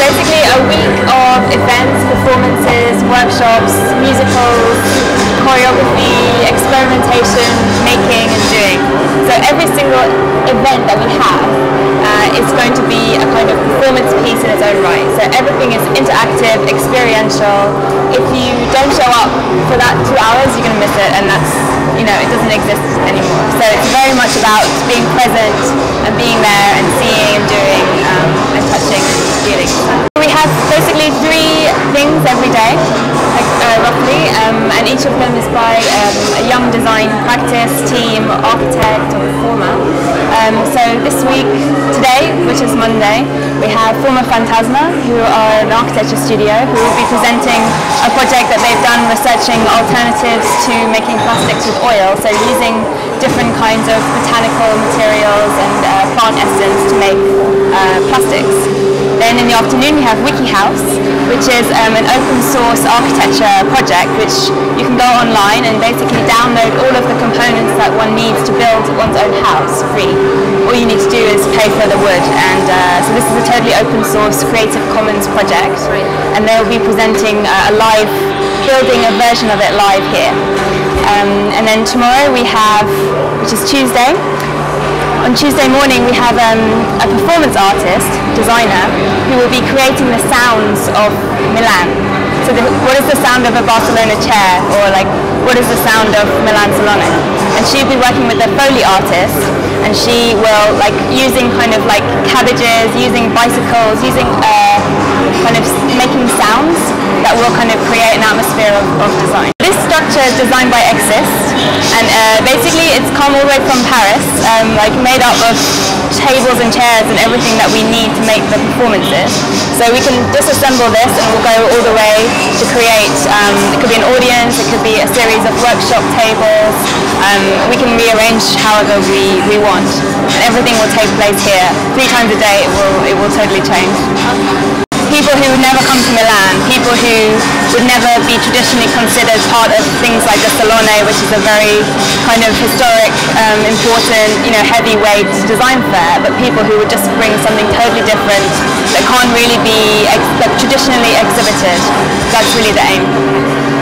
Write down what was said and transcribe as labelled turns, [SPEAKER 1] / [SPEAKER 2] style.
[SPEAKER 1] basically a week of events, performances, workshops, musicals, choreography, experimentation, making and doing. So every single event that we have is going to be a kind of performance piece in its own right. So everything is interactive, experiential. If you don't show up for that 2 hours, you're going to miss it, and that's, you know, it doesn't exist anymore. So it's very much about being present and being there and seeing and doing and touching and feeling. We have basically 3 things every day, roughly, and each of them is by a young design practice, team, architect or performer. So this week, today, which is Monday, we have Forma Fantasma, who are an architecture studio, who will be presenting a project that they've done researching alternatives to making plastics with oil, so using different kinds of botanical materials and plant essence to make plastics. Then in the afternoon we have WikiHouse, which is an open source architecture project which you can go online and basically download all of the components that one needs to build one's own house free. All you need to do is pay for the wood, and so this is a totally open source Creative Commons project, and they'll be presenting building a version of it live here. And then tomorrow we have, which is Tuesday, on Tuesday morning we have a performance artist, designer, who will be creating the sounds of Milan. So what is the sound of a Barcelona chair, or like what is the sound of Milan Salone? And she'll be working with a Foley artist, and she will, like, using kind of like cabbages, using bicycles, using kind of making sounds that will kind of create an atmosphere of design. This structure is designed by Exist, and basically it's come all the way from Paris, like made up of tables and chairs and everything that we need to make the performances. So we can disassemble this and we'll go all the way to create, it could be an audience, it could be a series of workshop tables, we can rearrange however we want. And everything will take place here. 3 times a day it will totally change. People who would never come to Milan, people who would never be traditionally considered part of things like the Salone, which is a very kind of historic, important, you know, heavyweight design fair, but people who would just bring something totally different that can't really be traditionally exhibited. That's really the aim.